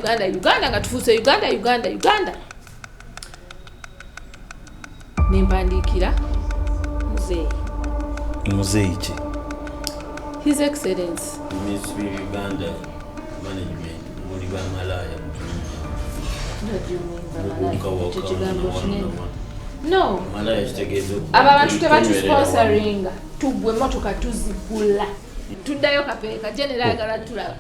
Uganda nga tufuuse Uganda. Nembandikira muzeeyi ki? His Excellency Miss Uganda Management muri bamalaya no malaya kitegeeza aba bantu tebatusponseringa tugwe motoka tuzigula tuddayo kapeeka general agala tulaba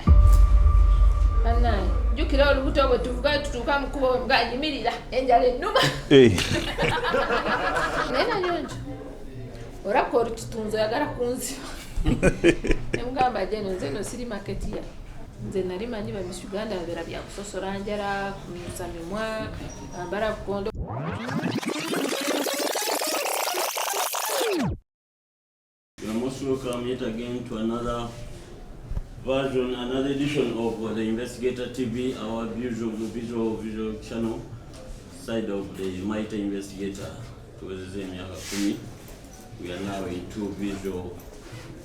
annaye jukira olubuto bwe tuvuga tutuuka mukubo we mga yimirira enjala ennuma naye Nanyonjo olabka olukitunzo yagala kunziba nemugamba jeno nze no siri maketi ya nze nali manyi ba Miss Uganda babeera bya kusosola njala kunyusa mimwa ambala kukondo. You are most welcome yet again to another version, another edition of the Investigator TV, our visual channel, side of the Mighty Investigator. We are now into visual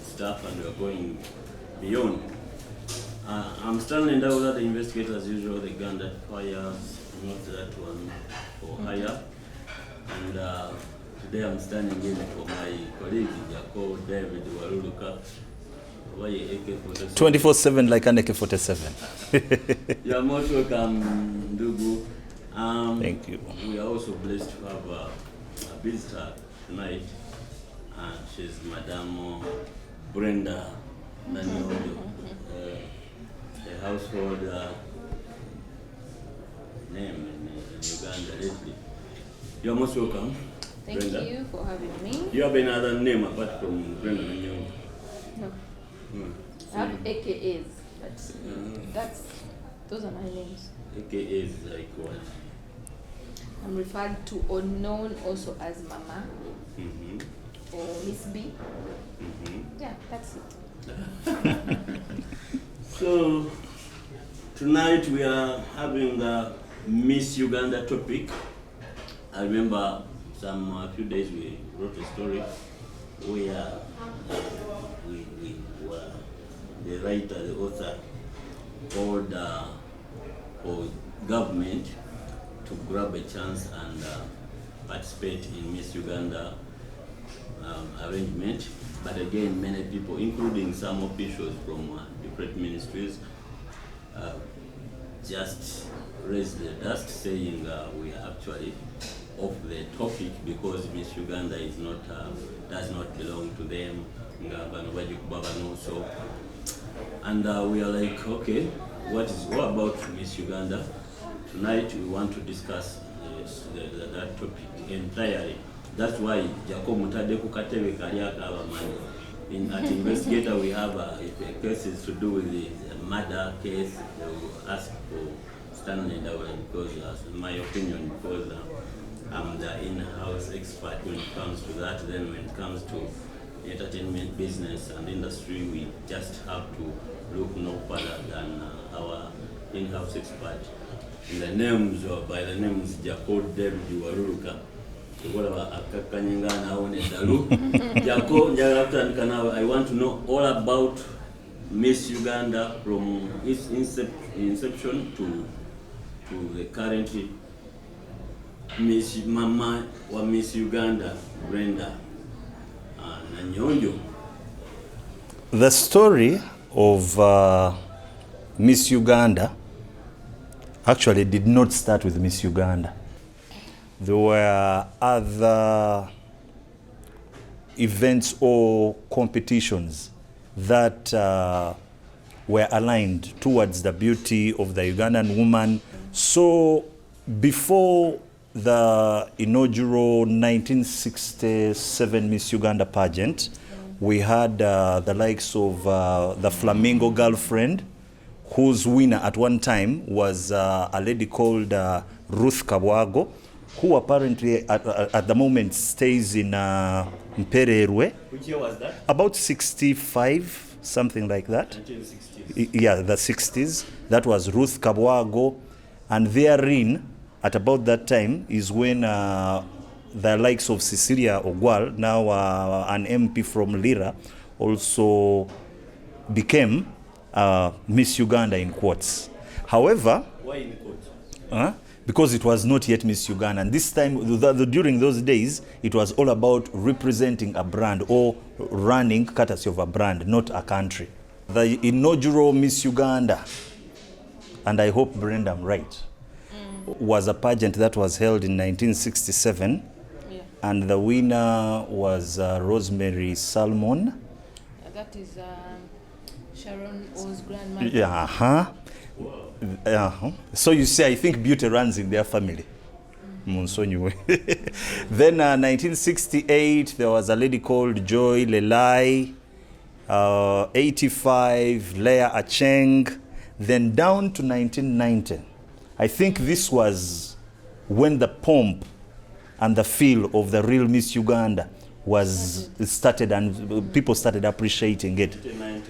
stuff and we are going beyond. I'm standing down with the investigators as usual, the gun that fires, not that one for hire. And today I'm standing in for my colleague, Jacob David Waruluka. 24/7 like an AK-47. You are most welcome, Ndugu. Thank you. We are also blessed to have a visitor tonight. She's Madame Brenda Nanyonjo, the household name in Uganda lately. You are most welcome. Thank Brenda. you for having me. You have another name apart from Brenda Nanyonjo? No. I have AKAs, but those are my names. AKAs like what? I'm referred to or known also as Mama or Miss B. Yeah, that's it. So tonight we are having the Miss Uganda topic. I remember a few days we wrote a story where we were the writer, the author called for government to grab a chance and participate in Miss Uganda arrangement. But again, many people, including some officials from different ministries, just raised the dust, saying we are actually off the topic because Miss Uganda is not does not belong to them. So, and we are like, okay, what about Miss Uganda? Tonight we want to discuss that topic entirely. That's why Jacob Mutade Kukatebe Kariaka Abamani. At Investigator we have cases to do with the murder case. They will ask for Stanley Dawla because, in my opinion, because I'm the in-house expert when it comes to that. Then when it comes to entertainment business and industry, we just have to look no further than our in-house expert. In the names, or by the names, Jacob David Waruruka. I want to know all about Miss Uganda from its inception to the current Miss Mama or Miss Uganda, Brenda Nanyonjo. The story of Miss Uganda actually did not start with Miss Uganda. There were other events or competitions that were aligned towards the beauty of the Ugandan woman. So before the inaugural 1967 Miss Uganda pageant, we had the likes of the Flamingo Girlfriend, whose winner at one time was a lady called Ruth Kabwago, who apparently at the moment stays in Mpererwe. Which year was that? About 65, something like that. 1960s. Yeah, the 60s. That was Ruth Kabwago. And therein, at about that time, is when the likes of Cecilia Ogwal, now an MP from Lira, also became Miss Uganda in quotes. However, Why in court? Because it was not yet Miss Uganda. And this time, during those days, it was all about representing a brand or running courtesy of a brand, not a country. The inaugural Miss Uganda, and I hope, Brenda, I'm right, was a pageant that was held in 1967. Yeah. And the winner was Rosemary Salmon. That is Sharon O's grandmother. Yeah, So you see, I think beauty runs in their family. Then 1968, there was a lady called Joy Lelai. 85, Leah Acheng. Then down to 1990. I think this was when the pomp and the feel of the real Miss Uganda was started, and people started appreciating it.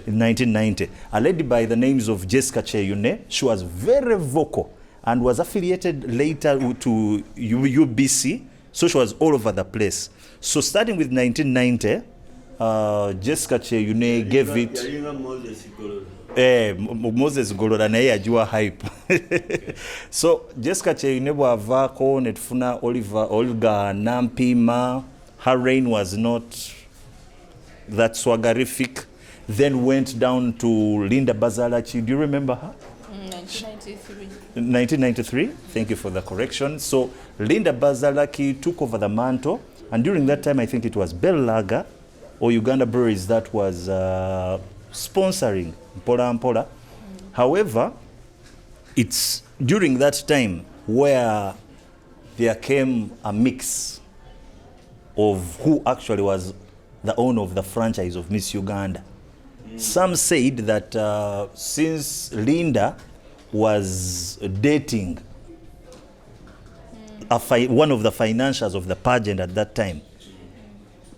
In 1990, a lady by the names of Jessica Cheyune, she was very vocal and was affiliated later to UBC, so she was all over the place. So starting with 1990, Jessica Cheyune gave it. Moses Golora naye ajua hype. So Jessica Cheyune bwavaako netufuna Olga Nampima. Her reign was not that swaggerific. Then went down to Linda Bazalachi. Do you remember her? 1993. 1993. Thank you for the correction. So Linda Bazalaki took over the mantle, and during that time, I think it was Bell Lager or Uganda Breweries that was sponsoring Mpola Mpola. However, it's during that time where there came a mix of who actually was the owner of the franchise of Miss Uganda. Some said that since Linda was dating one of the financiers of the pageant at that time,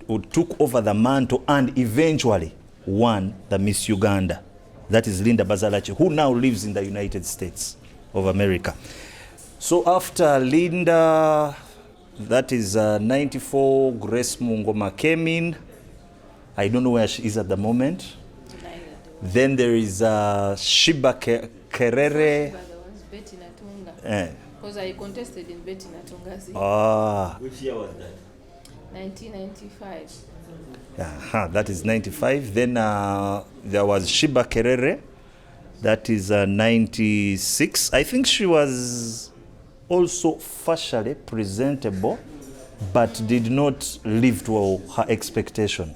who took over the mantle and eventually won the Miss Uganda. That is Linda Bazalachi, who now lives in the United States of America. So after Linda, that is 94, Grace Mungoma came in. I don't know where she is at the moment. Then there is Shiba Kerere. Betty Natunga. Because I contested in Betty Natunga. Which year was that? 1995. That is 95. Then there was Shiba Kerere. That is 96. I think she was also facially presentable, but did not live to her expectation,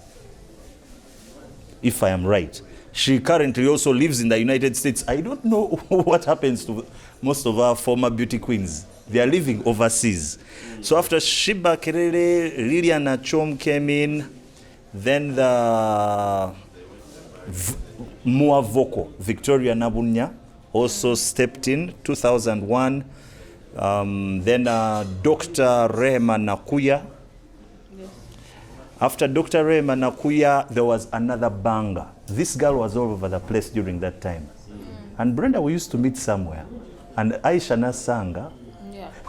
if I am right. She currently also lives in the United States. I don't know what happens to most of our former beauty queens. They are living overseas. So after Shiba Kerere, Lilian Achom came in. Then the more vocal Victoria Nabunya also stepped in, 2001. Then Dr. Rehema Nakuya. Yes. After Dr. Rehema Nakuya, there was another banger. This girl was all over the place during that time. And Brenda, we used to meet somewhere. And Aisha Nasanga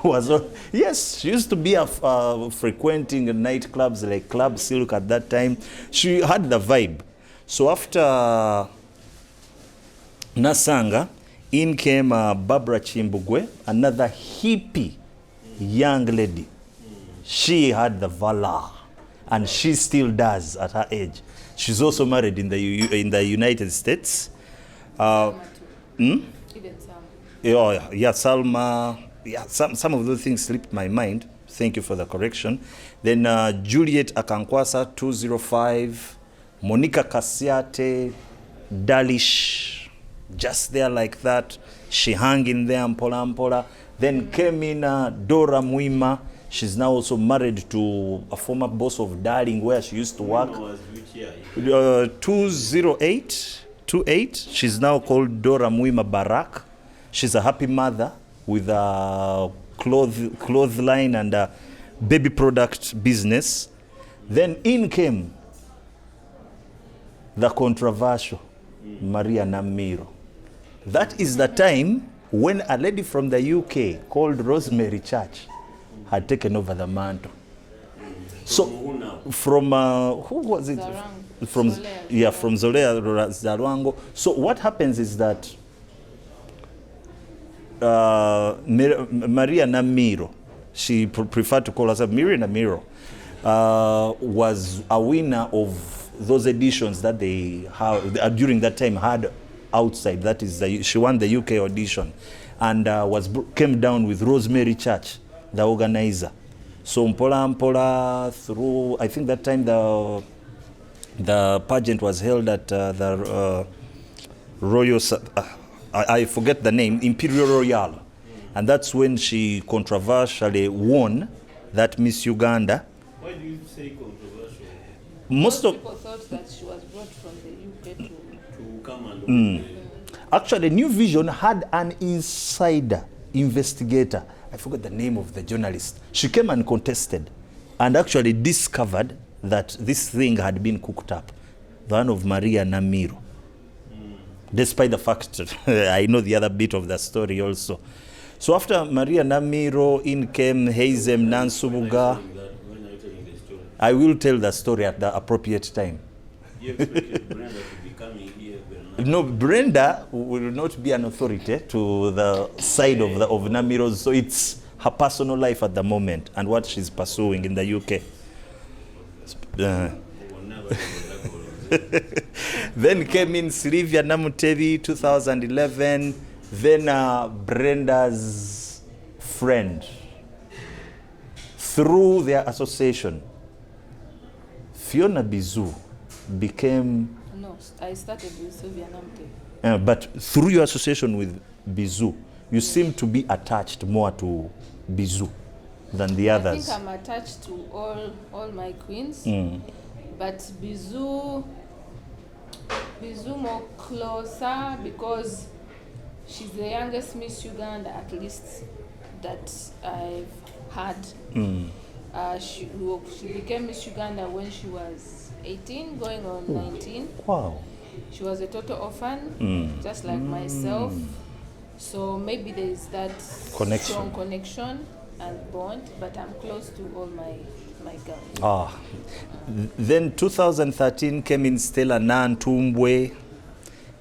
was, yes, she used to be frequenting nightclubs like Club Silk at that time. She had the vibe. So after Nasanga, in came Barbara Chimbugwe, another hippie young lady. She had the valor, and she still does at her age. She's also married in the United States. Even Salma. Yeah, Salma. Yeah, some of those things slipped my mind. Thank you for the correction. Then Juliet Akankwasa, 205. Monica Kasiate, Dalish, just there like that. She hung in there, Mpola Mpola. Then came in Dora Mwima. She's now also married to a former boss of Darling, where she used to work. 28. She's now called Dora Mwima Barak. She's a happy mother with a clothesline and a baby product business. Then in came the controversial Maria Namiro. That is the time when a lady from the UK called Rosemary Church had taken over the mantle. So from who was it? Zarango. From Zolea. From Zolea Zarango. So what happens is that Maria Namiro, she preferred to call herself Maria Namiro, was a winner of those editions that they have, during that time had outside. That is, she won the UK audition, and came down with Rosemary Church, the organizer. So mpola through, I think that time the pageant was held at the Royal, I forget the name, Imperial Royal. And that's when she controversially won that Miss Uganda. Why do you say controversial? Most people thought that she was brought from the UK to come and actually, New Vision had an insider investigator. I forgot the name of the journalist. She came and contested and actually discovered that this thing had been cooked up. The one of Maria Namiro. Despite the fact I know the other bit of the story also. So after Maria Namiro, in came Heizem Nansubuga. When are you telling the story? I will tell the story at the appropriate time. You expected Brenda to be coming here, but No, Brenda will not be an authority to the side of Namiro's, so it's her personal life at the moment and what she's pursuing in the UK. Then came in Sylvia Namutevi, 2011. Then Brenda's friend, through their association, Fiona Bizu became. No, I started with Sylvia Namte. But through your association with Bizu, you seem to be attached more to Bizu than the others. I think I'm attached to all my queens, but Bizu more closer because she's the youngest Miss Uganda, at least that I've had. She became Miss Uganda when she was 18, going on 19. Wow. She was a total orphan, just like myself. So maybe there is that strong connection and bond, but I'm close to all my girls. Then 2013 came in Stella Nantumbwe.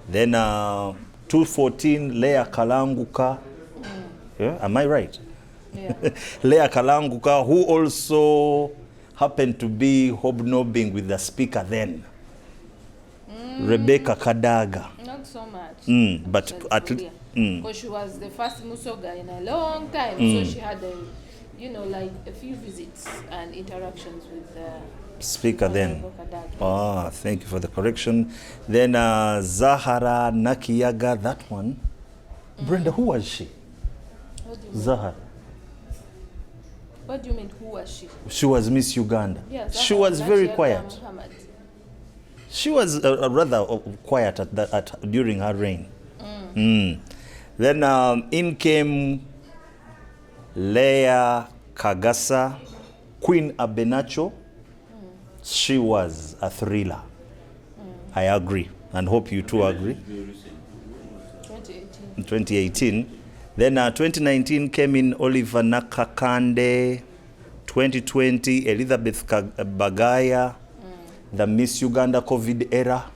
Then 2014, Leah Kalanguka. Yeah, am I right? Yeah. Leah Kalanguka, who also happened to be hobnobbing with the speaker then. Rebecca Kadaga. Not so much. But at least. Because she was the first Musoga in a long time, so she had a few visits and interactions with the speaker then. Kadaga. Thank you for the correction. Then Zahara Nakiyaga, that one. Brenda, who was she? What do you mean? Zahara. What do you mean, who was she? She was Miss Uganda. Yeah, she was very Nakiyaga quiet. Muhammad. She was rather quiet during her reign. Then in came Leah Kagasa, Queen Abenacho. She was a thriller. I agree, and hope you too agree. 2018. Then 2019 came in Oliver Nakakande. 2020, Elizabeth Bagaya, the Miss Uganda COVID era.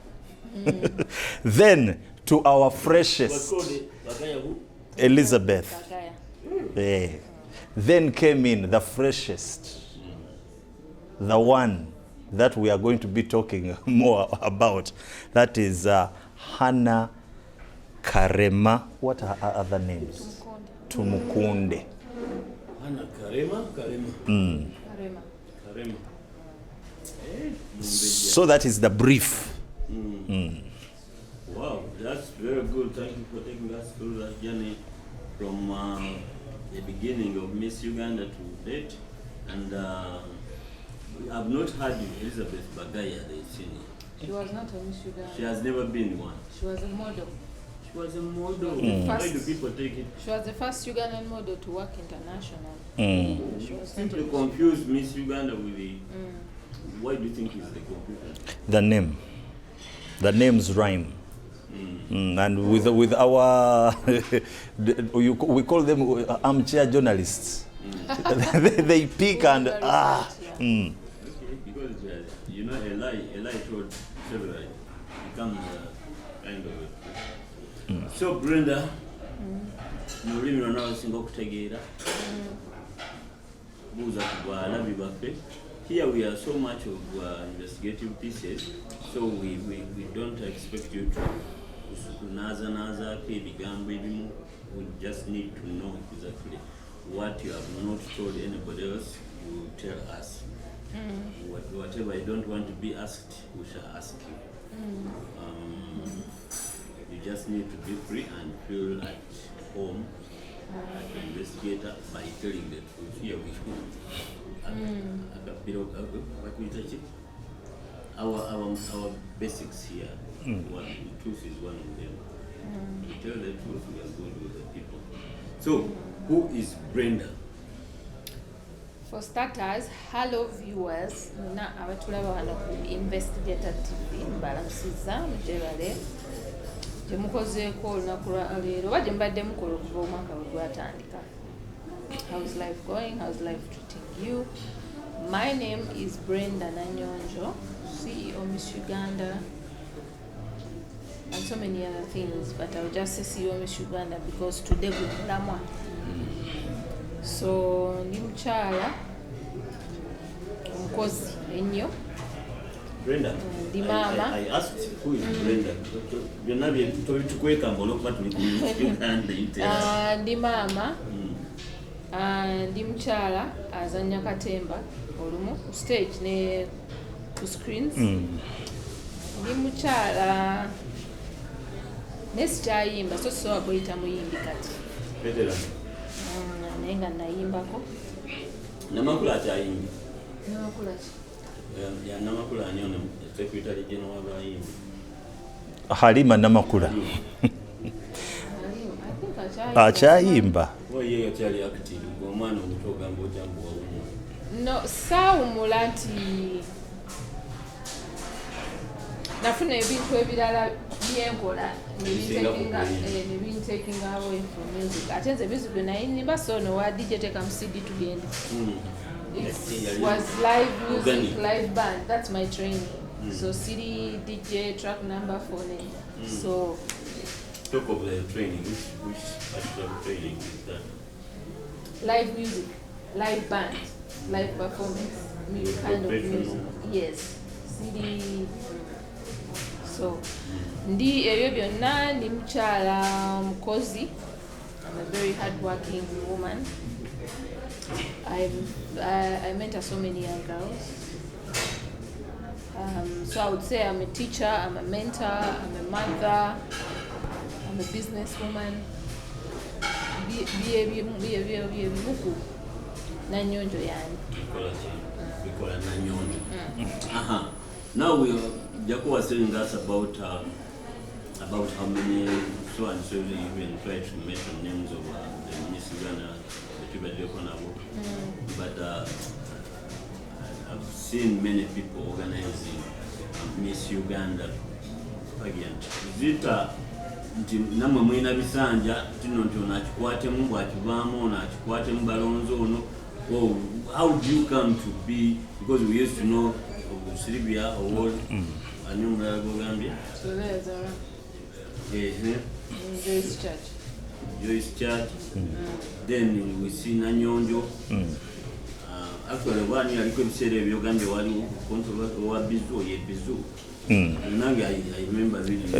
Then to our freshest, Elizabeth. Bagaya. Then came in the freshest, the one that we are going to be talking more about. That is Hannah Karema. What are her other names? Tumukunde. Hannah Karema. So that is the brief. Wow, that's very good. Thank you for taking us through that journey from the beginning of Miss Uganda to date. And I've not heard Elizabeth Bagaya, the senior. She was not a Miss Uganda. She has never been one. She was a model. She was a model. Why do people take it? She was the first Ugandan model to work internationally. She was Seem not to confuse Miss Uganda with the... Why do you think is the confusion? The name. The names rhyme. And with our, we call them armchair journalists. They pick and Okay, because a lie told several becomes kind of a... So Brenda, mu lulimi lwonna basinga okutegeera buuza ku balabi baffe. Here we are so much of investigative pieces, so we don't expect you to naza ebigambo ebimu. We just need to know exactly what you have not told anybody else. You tell us. Whatever you don't want to be asked, we shall ask you. You just need to be free and feel at home as an investigator by telling the truth. Here we go. Our basics here. The truth is one of them. We tell the truth, we are good with the people. So, who is Brenda? For starters, hello viewers. Nina abatulaba wano ku Investigator TV mbalamusiza mujebale. Jemukozeeko olunaku lwa leero oba gyembadde mukola okuva omwaka bwe gwatandika. How's life going? How's life treating you? My name is Brenda Nanyonjo, CEO Miss Uganda, and so many other things, but I'll just say CEO Miss Uganda because today we mulamwa. So ndi mukyala omukozi ennyo. Brenda, Ndi mama. I asked who is Brenda. Byonna byetukweka ng'olwokuba tuli ku Uganda. Ndi mama. Ndi mukyala azannya katemba olumu ku stage ne ku screens. Ndi mukyala nesikyayimba so sisobola kuyita muyimbi kati. Naye nga nayimbako. Namakula akyayimbi. Namakula ki? Namakula ani ono secretary general w'abayimbi. Halima Namakula. Akyayimba. Ye akyali active. Omwana omuto ogamba ojambu wawumula. No, saawumula nti nafuna ebintu ebirala byenkola nebintaking away from music. Ate nze music bwe nayimba so no wa DJ teka mu CD tugende. It was live music, live band. That's my training. So CD, DJ, track number, phone. So talk of the training. Which particular training is that? Live music, live band, live performance, kind of music. Yes, CD. So ndi ebyo byonna ndi mukyala mukozi. I'm a very hard-working woman. I mentor so many young girls. So I would say I'm a teacher, I'm a mentor, I'm a mother, I'm a businesswoman. Bimuku Nanyonjo yani. Bikola Nanyonjo. Now Jaco was telling us about how many so and so you even try to mention names of the Miss Uganda, the but I've seen many people organizing Miss Uganda Pageant. Zita nti namwe mwina bisanja tino nti onakikwatemu bwakivaamu onakikwatemu balonzo ono. How do you come to be, because we used to know of Sylvia Award and you Gambia? So there's a Joyce Church. Then we see Nanyonjo. Actually, one year I could say that Uganda was controversial Bizu. I remember reading.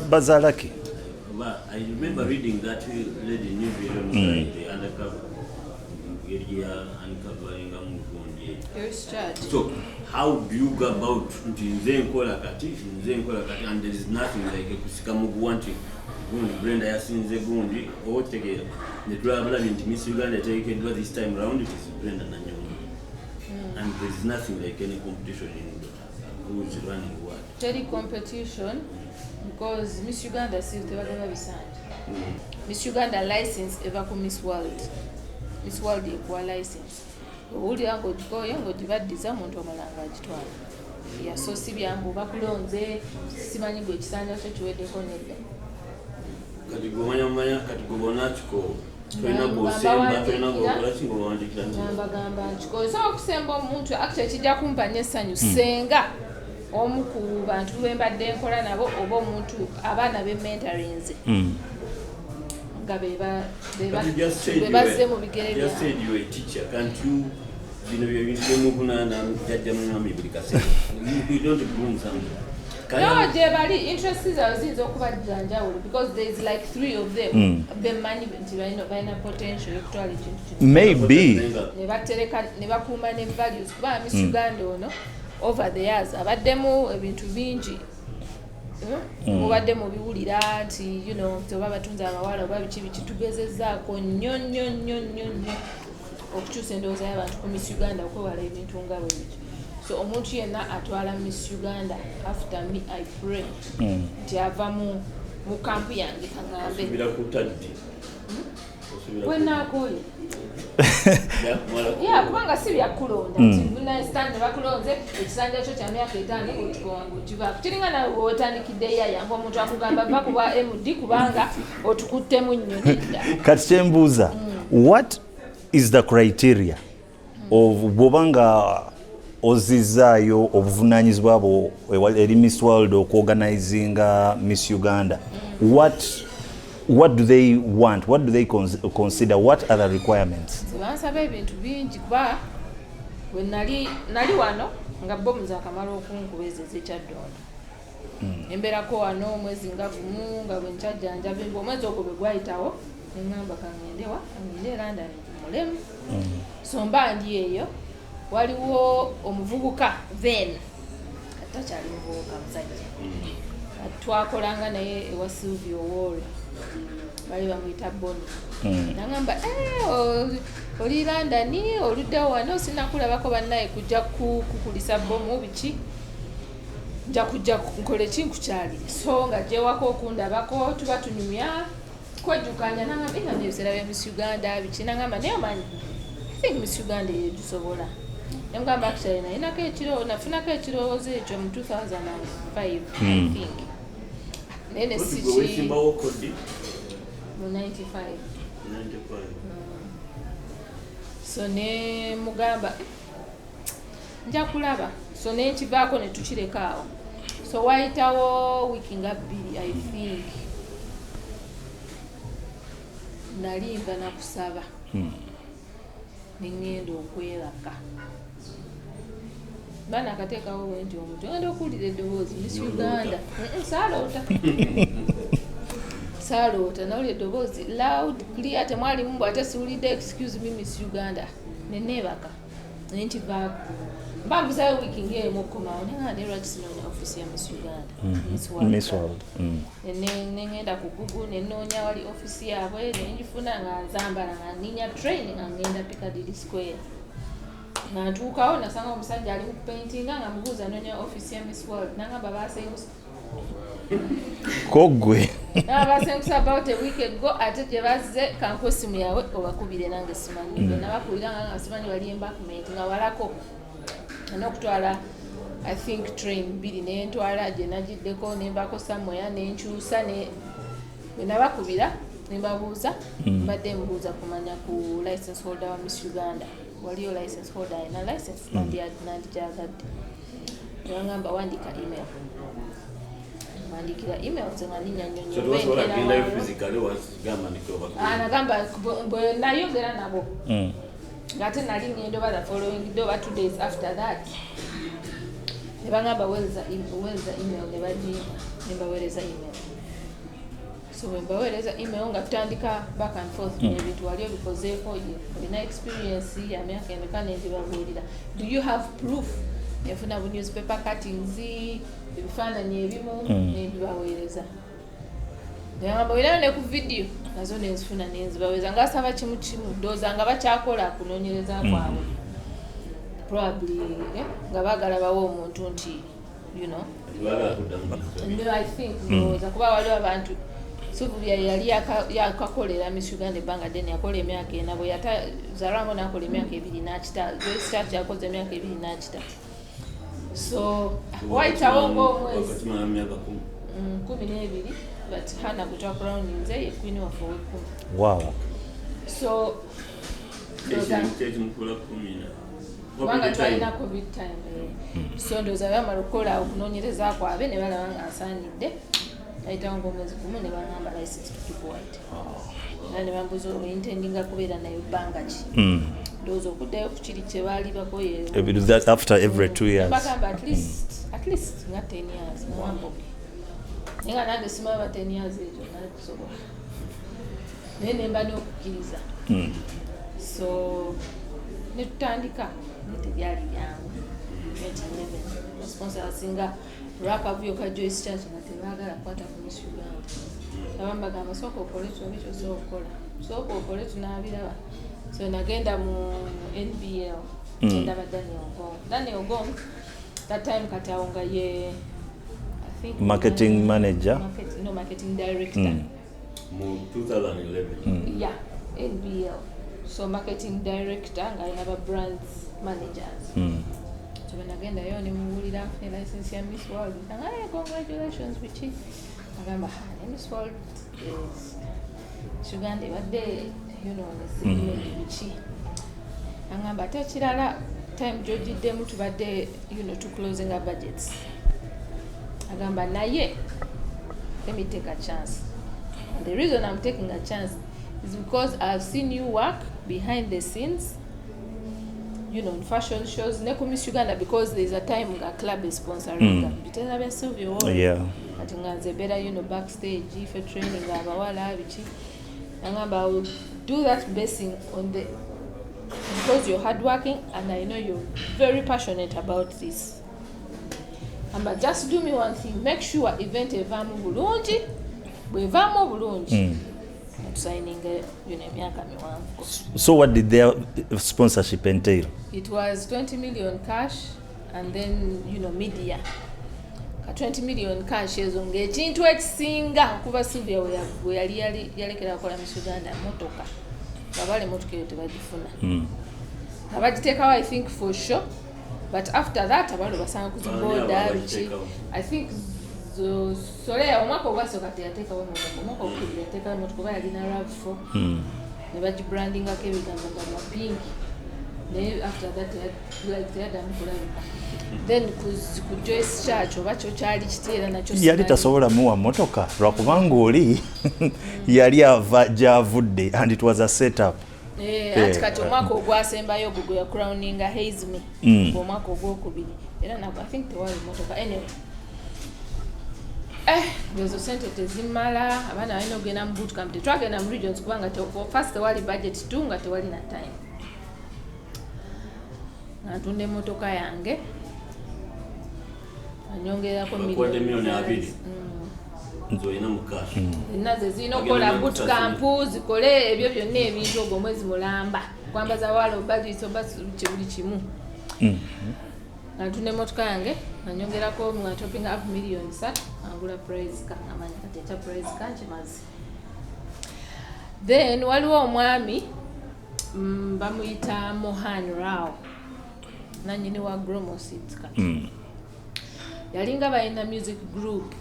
Bazalaki. I remember reading that lady new video the undercover area uncovering So how do you go about and there is nothing like a kusikamuguanti Brenda yasinze gundi or take the travel into Miss Uganda taken this time around it is Brenda Nanyonjo. And there is nothing like any competition in who is running what. Teddy competition because Miss Uganda still tebagaba bisanja. Miss Uganda license eva ku Miss World. Miss World ekuwa license. Uli yango jikoyo ngo jibadiza muntu omalanga agitwala. Ya so si byangu bakulonze simanyi gwe kisanja kyo kiweddeko nedda. Kati gomanya kati gobona chiko. Toina bosemba toina gokola kingo wandikira nti. Gamba chiko. So okusemba omuntu actually kijja kumpanya essanyu senga omu ku bantu bembadde nkola nabo oba omuntu abaana be mentorinze. nga beba Just bebaze mu bigere bya. Just said you were a teacher. Can't you you don't groom something. No, Jebali, interests are things because there's like 3 of them. The money potential maybe never kuma ne values kuba Miss Uganda ono over the years abaddemu ebintu bingi mubadde mu biwulira nti you know toba batunze abawala oba biki bitugezezzaako nnyo okukyusa endowooza y'abantu ku Miss Uganda okwewala ebintu nga bwe bityo. So omuntu yenna atwala Miss Uganda after me I pray nti ava mu kampu yange kaŋŋambe wenaakoye kubanga si byakulonda nti bakulonze ekisanja kyo kya myaka 5 otukowangukivaako kiringa nawe wotandikidde yayangu omuntu akugamba va kuba MD kubanga otukuttemu nnyo nedda. Kati kyembuuza what is the criteria of bw'obanga ozizaayo obuvunaanyizibwa bwo eri Miss World okuorganizinga Miss Uganda, what do they want? What do they consider? What are the requirements? Bansaba ebintu bingi kuba bwe nali wano nga bo muzakamala okunkubezeza ekyaddondo emberako wano omwezi nga gumu nga bwe nkyajjanjaba omwezi ogwo bwe gwayitawo neŋŋamba kangendewa ngende London mulemu so mba ndi eyo. Waliwo omuvubuka then atakyali muvubuka musajja twakolanga naye ewa Sylvia Owolo bali bamuyita Boni nagamba oli London oluddawo wano sinakulabako bannaye kujja kukulisa bomu biki nja kujja nkole ki nkukyalire so nga gyewako okundabako tuba tunyumya kwejjukanya nagamba nga nebiseera bya Miss Uganda biki nagamba naye omanyi I think Miss Uganda yetusobola yamugamba actually nayinako nafunako ekirowoozo ekyo mu 2005 I think nene siki mu 95 so ne mugamba nja kulaba so nenkivaako ne tukireka awo so wayitawo wiiki nga 2 I think nalimba nakusaba nengenda okweraka bana akateekawo nti omuntu ngenda okuwulira eddoboozi Miss Uganda saaloota nawulira eddoboozi loud clear temwalimu mbw ate siwulidde excuse me Miss Uganda neneebaka nenkivaako mba mbuzayo wiiki ng'emu okukomawo nenga nerwaki sinoonya office ya Miss Uganda Miss World nengenda ku Google nenoonya wali office yaabwe nenjifuna nga nzambala nga ninya train nga ngenda Piccadilly Square nga ntuukawo nasanga omusajja ali mu paintinga nga mubuuza noonya office ya Miss World nangamba baasengusa kogwe basengusa about a week ago ate gye bazze kanko essimu yawe obakubire nange simanyi nabakulira nga simanyi wali embackment nga walako n'okutwala I think train 2 nentwala gye nagiddeko nembako somewhere nenkyusa bwe nabakubira nembabuuza mbadde mbuuza kumanya ku license holder wa Miss Uganda waliyo license holder na license nandijaagadde yangamba wandika email mandikira email zenga Nanyonjo bwe nayogera nabo ngate nali ngendo bala following do 2 days after that nebangamba weleza email nebawereza email so webawereza email nga tutandika back and forth nebintu waliyo bikozeeko olina experience ya myaka emeka nendibabuulira do you have proof nefuna bu newspaper cuttings ebifaananyi ebimu nendibaweereza nebagamba olinayo ne ku video nazo nenzifuna nenzibaweza ngaasaba kimu ndowooza nga bakyakola kunoonyereza kwabwe probably nga baagala bawo omuntu nti you know I think ndowooza kuba waliwo abantu Sylvia yali yakakolera Miss Uganda ebbanga ddene yakola emyaka 4 bwe yatazalwango n'akola emyaka 2 n'akita start yakoze emyaka 2 n'akita so wayitawo ng'omwezi 12 but Hannah Butwa Brown nze ye queen of owekumi. Wow. So kubanga twalina covid time so ndowooza bamala okukola okunoonyereza kwabwe ne balaba nga asaanidde ayitawo ng'omwezi gumu ne baŋŋamba license tukikuwadde era ne bambuza intendinga kubeera nayo bbanga ki ndowooza okuddayo ku kiri kye baali bakoye after every 2 years bagamba at least nga 10 years mwamboke naye nga nange simaba 10 years ekyo nakusobola naye nemba n'okukkiriza so ne tutandika naye tebyali byangu 2011 sponsor asinga lwakavuyo ka Joyce Church nga tebaagala kukwata ku Miss Uganda abambagamba sooka okole kyonna ky'osobola okukola sooka okole tunaabiraba so nagenda mu NBL ndaba Daniel Gong that time katawo nga ye I think marketing manager marketing director mu 2011 yeah NBL so marketing director nga alina brands managers so when agenda yo ne muwulira afuna license ya Miss World nga congratulations bichi agamba Miss World is Uganda badde ne bichi agamba ate kirala time jojiddemu tubadde to closing our budgets agamba naye let me take a chance and the reason I'm taking a chance is because I've seen you work behind the scenes in fashion shows ne ku Miss Uganda because there's a time a club is sponsoring bitena bya Sylvia ati nganze beera backstage ife training abawala bichi angamba I will do that basing on the because you're hardworking and I know you're very passionate about this. But just do me one thing, make sure event evamu bulungi, bwevamu bulungi. Signing emyaka miwanvu. So what did their sponsorship entail? It was 20 million cash and then media. 20 million cash ezo ng'ekintu ekisinga kuba Sylvia we yali yalekera akola Miss Uganda motoka. Babale motoka eyo tebagifuna. Abagiteekawo I think for sure, but after that abantu basanga kuzimboda bichi I think Saleh omwaka ogwasooka teyateekawo motoka omwaka ogwokubiri yateekawo motoka kuba yalina RAV4 ne bagibrandingako ebigambo nga pink naye after that teyaddamu kulabika then ku Joyce Church oba kyo kyali kiteera nakyo yali tasobola muwa motoka lwakubanga oli yali ava gyavudde and it was a setup ati kati omwaka ogwasembayo gwe ya crowninga haze me omwaka ogwokubiri era nako I think tewali motoka anyway ezo sente tezimala abaana balina okugenda mu bootcamp tetwagenda mu regions kubanga first tewali budget tu nga tewali na time natunda emotoka yange anyongerako milioni 2 nzoyina mu cash naze zino kola bootcamp zikole ebyo byonna ebintu ogwo mwezi mulamba kwambaza walo budget obasi buli kimu natunda emotoka yange anyongerako mu topping up million 3 angula price ka amanya kateta price ka nchimazi then waliwo omwami bamuyita Mohan Rao nanyini wa Gromo Seeds kati yalinga bayina music group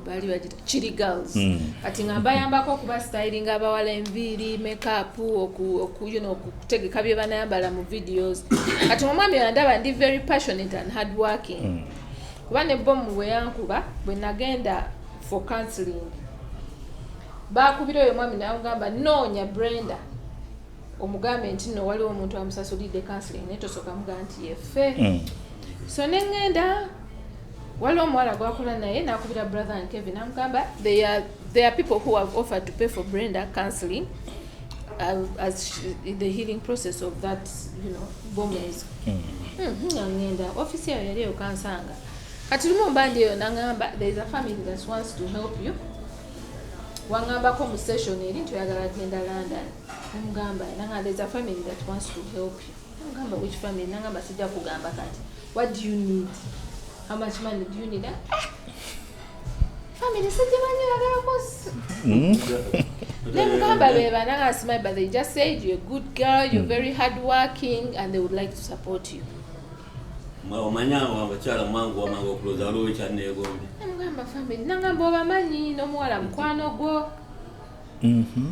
bali bagita Chili Girls ati ngamba yambako okuba styling abawala enviri makeup okutegeka bye banayambala mu videos ati omwami yandaba ndi very passionate and hard working kuba ne bomu bwe yankuba bwe nagenda for counseling bakubira oyo mwami naye ngamba noonya Brenda omugambe nti no waliwo omuntu amusasulidde counseling naye tosooka mugamba nti yeffe so nengenda waliwo omuwala gwakola naye nakubira brother and Kevin amugamba there are people who have offered to pay for Brenda counseling as the healing process of that bombs ngenda office yayo yaliyo kansanga kati lumu mbandi eyo nangamba there is a family that wants to help you wangambako mu session eri ntoyagala genda London omugamba nanga there is a family that wants to help you omugamba which family nangamba sijja kugamba kati what do you need how much money do you need family sijja banyagala kosi nemugamba beba nanga smile but they just said you're a good girl you're very hard working and they would like to support you omanyanga abakyala mwangu wamanga okuloza waliwo ekyanneegombe namugamba family nangamba obamanyi n'omuwala mukwano gwo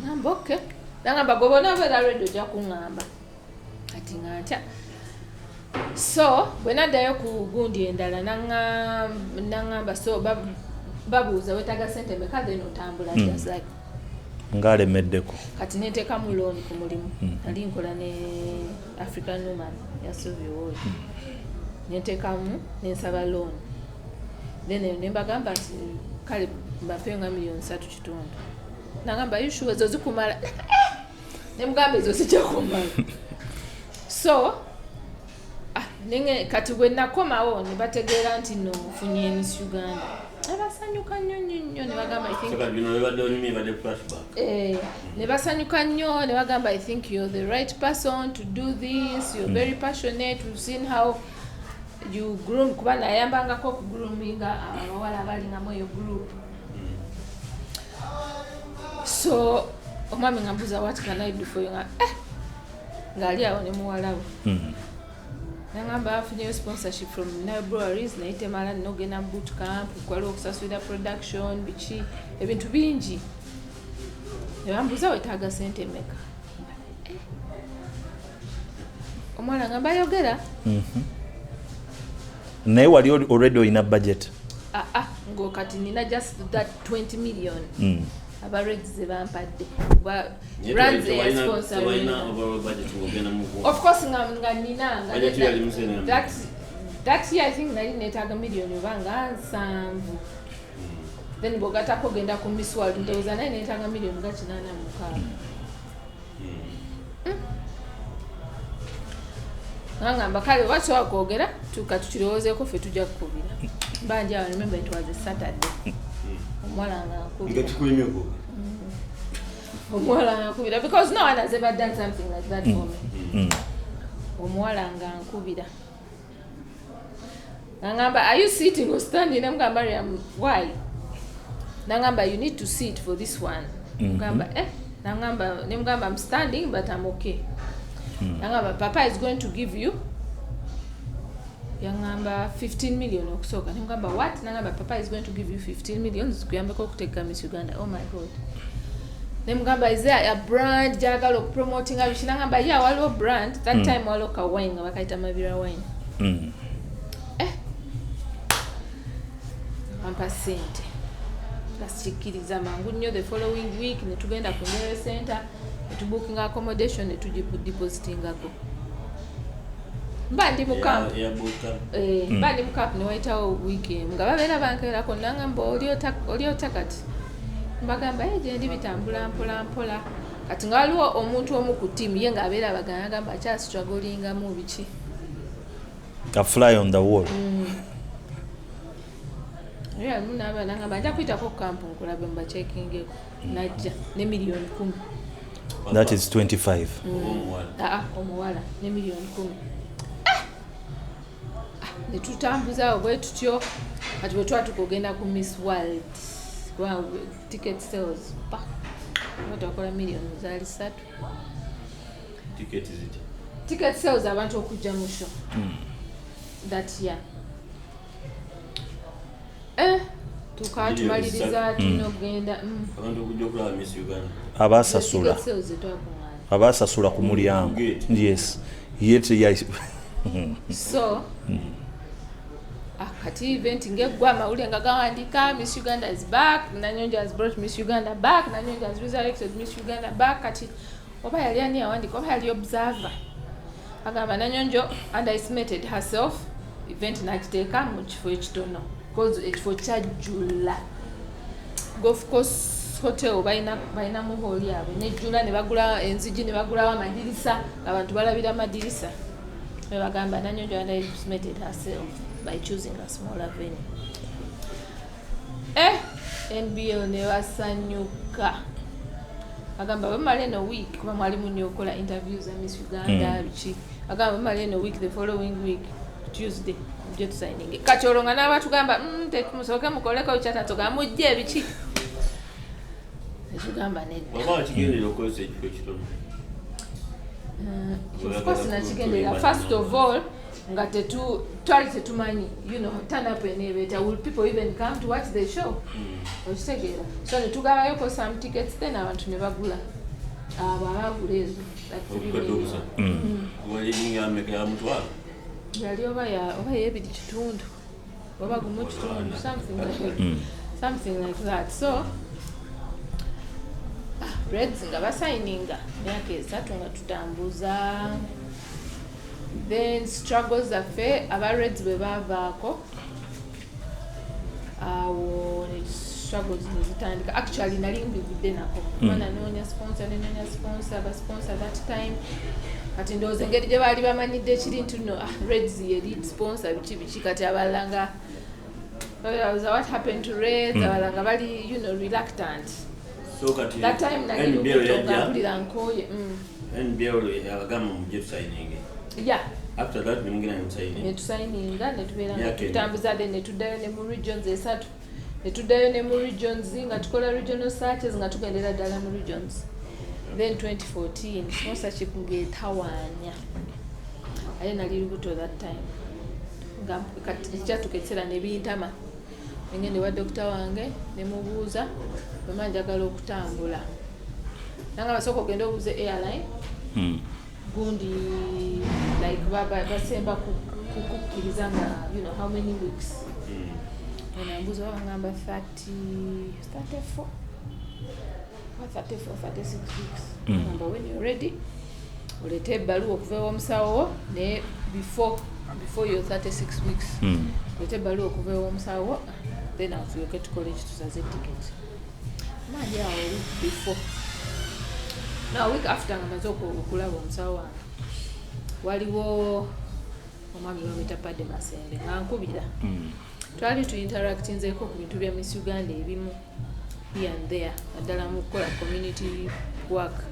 namba okay nangamba gwe bona obeera ready ojja kuŋŋamba kati nga ntya so bwe naddayo ku gundi endala naŋŋamba so babuuza wetaaga ssente meka then otambula just like ngalemeddeko kati neteekamu loan ku mulimu nali nkola ne African Woman ya Sylvia Ward neteekamu nensaba loan then nembagamba nti kale mbapeyo nga $3 million nagamba yushu ezo zikumala nemugamba ezo zijja kumala so ninge kati bwe nakomawo ne bategeera nti no nfunye Miss Uganda nebasanyuka nnyo ne bagamba I think ne basanyuka nnyo ne bagamba I think you're the right person to do this, you're very passionate, we've seen how you groom kuba nayambangako okugruminga abawala abalingamu eyo group so omwami ngambuza what can I do for you ngali awo ne muwala we nangamba afunyeyo sponsorship from breweries naite mala nogenda mu boot camp kwaliwo okusasulira production biki ebintu bingi nebambuza wetaaga sente meka omwana ngamba ayogera naye wali already olina budget ngo kati nina just that 20 million abaregs bampadde brands ya sponsor of course nga nina that year I think nali netaga million obanga 7 then bogatako genda ku Miss World ndowooza naye netaga million ga 86 ngamba kale wacho wakwogera tukatukirowozeeko ffe tujja kukubira mbanja I remember it was a Saturday omwala nga omwala nkubira because no one has ever done something like that for me omwala nga nkubira nangamba are you sitting or standing namugamba Mariam why nangamba you need to sit for this one ngamba nangamba nemugamba I'm standing but I'm okay nangamba papa is going to give you yangamba 15 million okusoka nemugamba what nangamba papa is going to give you 15 million zikuyambeko okuteeka Miss Uganda oh my god nemugamba is there a brand jagalo promoting abishi nangamba yeah waliwo brand that time waliwo ka wine nga bakaita Mavira wine ampa sente kasikiriza mangu nnyo the following week netugenda ku Mary Center netubooking accommodation netugidepositingako mbandi mu camp mbandi mu camp ne waitawo weekend nga babeera bankerako nangamba oliota kati mbagamba gyendi bitambula mpola kati nga waliwo omuntu omu ku tiimu ye ng'abeera abagana agamba akyasitwagolingamu biki a fly on the wall nangamba nja kuyitako kampu nkulabe mubachekingeko najja ne $1 million. That is 25 omuwala ne $1 million. Netutambuza bwe tutyo kati bwe twatukogenda ku Miss World kwa ticket sales watakola million zali 3 ticket sales abantu okujja mu show that year tukatumaliriza tunogenda abantu okujja okulaba Miss Uganda abasasula ku mulyango yes yet so kati event ngeggwa amawulire nga gawandika Miss Uganda is back, Nanyonjo has brought Miss Uganda back, Nanyonjo has resurrected Miss Uganda back. Kati oba yali ani awandika oba yali observer agamba Nanyonjo underestimated herself event nakiteeka mu kifo ekitono because ekifo kyajjula golf course hotel balina mu hall yabwe nejjula ne bagula enzigi ne bagulawo amadirisa abantu balabira amadirisa bagamba Nanyonjo underestimated herself by choosing a smaller venue. NBL ne basanyuka agamba bamale no week kuba mwalimu nnyo okola interviews za Miss Uganda biki agamba bamale no week the following week Tuesday mujje tusigning kati olonga n'abatugamba musoke mukoleko kyatatoga mujje biki ekigamba nedda baba kigendera okozesa ekifo ekitono of course nakigendera first of all nga twali tetumanyi turn up enebeta will people even come to watch the show okitegeera so netugabayoko some tickets then abantu ne bagula abo abagula ezo yali oba yebiri kitundu oba gumu kitundu something like something like that. So Reds nga basayininga myaka esatu nga tutambuza, then struggles zaffe aba Reds bwe bavaako awo struggles nezitandika. Actually nali mbivudde nako nanoonya sponsor abasponsor that time kati ndowooza engeri gye baali bamanyidde ekiri nti no Reds ye lead sponsor biki kati abalala nga what happened to Reds abalala nga bali reluctant. So kati that time nali mpulira nkooye NBL yabagamba mujje tusayininge. Yeah. After that nimugina musayininga. Netusayininga netubeera nga tutambuza then netuddayo ne mu regions esatu. Netuddayo ne mu regions nga tukola regional searches nga tugendera ddala mu regions. Then 2014 sponsorship ng'etawaanya. Aye nali lubuto that time. Nga kati kyatukeesera ne bintama. Ngende wa doctor wange ne mubuuza bwe njagala okutambula. Nanga basooka ogenda obuuze airline. Gundi like basemba kukukkiriza nga how many weeks. And I was ngamba 34 36 weeks. Number when you're ready, ulete ebbaluwa okuva ew'omusawo ne before your 36 weeks. Ulete ebbaluwa okuva ew'omusawo then afuyoke tukole ekitusaze ticket. Maji awo week before. Now week after nga maze okulaba omusawo wange waliwo omwami bamuyita Padde Masembe nga nkubira. Twali tu interactinzeeko ku bintu bya Miss Uganda ebimu here and there naddala mu kukola community work.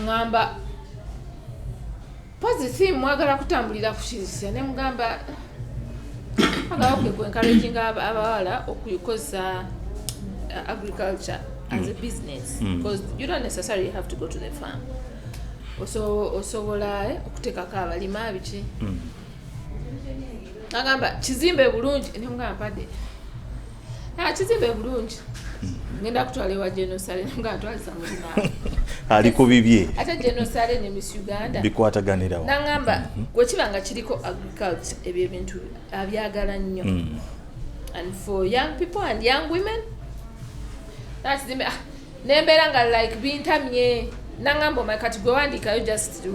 Ngamba positive mwagala kutambulira ku kirisia ne mugamba agawo ku encouraging abawala okukozesa agriculture as a business because you don't necessarily have to go to the farm. Osobola okuteekako abalima biki. Agamba kizimbe bulungi ne mugamba Padde. Kizimbe bulungi. Ngenda kutwala ewa Saleh nga twalisa mulina. Ali ku bibye. Ate Saleh ne Miss Uganda. Bikwataganirawo. Nangamba gwe kibanga kiriko agriculture ebyo ebintu abyagala nnyo. And for young people and young women that's the nembeera nga like bintamye nangamba omakati gwe wandikayo just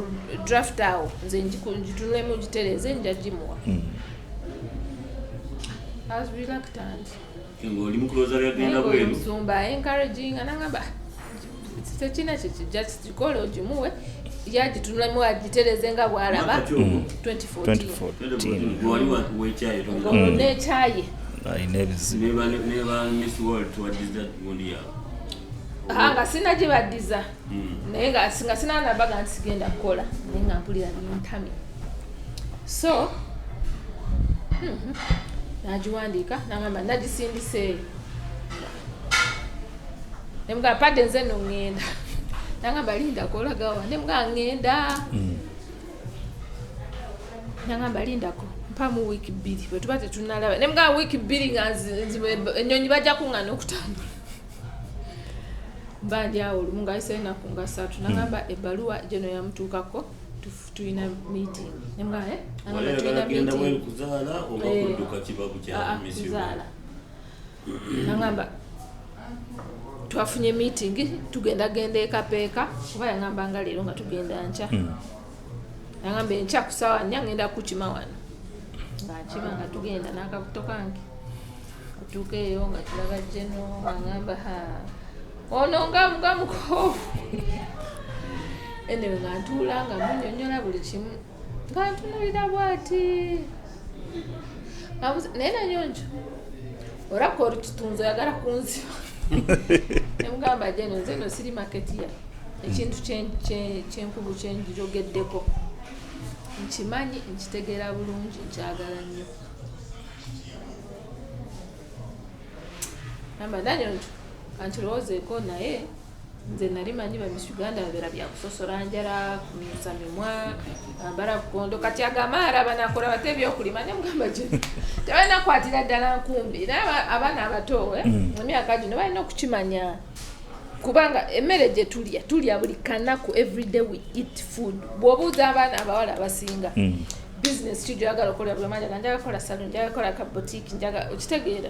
draft awo nze njitunulemu ngitereze njagimuwa. I was reluctant. Ngoli mukloza yagenda bwenu. Musumba encouraging anangamba tekina just tukole ogimuwe yagitunulemu agitereze nga bwalaba 2014. Wali wechaye to. Nechaye. Never Miss World what is that gundi yao. Nga sina gibaddiza naye nga sina nabaga nti sigenda kukola naye nga mpulira bintami. So nagiwandiika nagamba nagisindise nemuga Padde nze no ngenda nagamba linda kolagawa nemuga ngenda nagamba lindako mpamu week 2 bwe tuba tetunalaba nemuga week 2 nga ennyonyi bajja kuŋŋana okutambula mbandi awo olumu ngayise ennaku nga 3 nagamba ebbaluwa geno yamutuukako tuyina meeting nemuga tuyina meeting kuzaala oba kudduka kibabu kya Miss Uganda. Nagamba twafunye meeting tugenda ekapeeka kuba yangamba nga leero nga tugenda nca. Nagamba enkya ku ssaawa 4 ngenda kukima wano nga nkiba nga tugenda n'akabuto kange tutuuka eyo nga tulaga Geno angamba ono nga mukofu enewe nga ntuula nga munnyonnyola buli kimu nga ntunulira bw'ati naye Nanyonjo olabika olukitunzo oyagala kunziba nemugamba Geno nze no siri marketeer ekintu kyenkubu kyenjogeddeko nkimanyi nkitegeera bulungi nkyagala nnyo. Namba Nanyonjo kankirowoozeeko naye nze nali manyi ba Miss Uganda babeera byakusosola njala kumisa mimwa ambala bukondo kati agamba araba nakola bate ebyokulima nemugamba Geno tebalina kukwatira ddala nkumbi naye abaana abato emyaka gino balina okukimanya kubanga emmere gye tulya buli kanaku everyday we eat food. Bw'obuuza abaana abawala abasinga business ki gy'oyagala okukola buli manyi njagala kukola salon njagala kukola ka boutique njagala okitegeera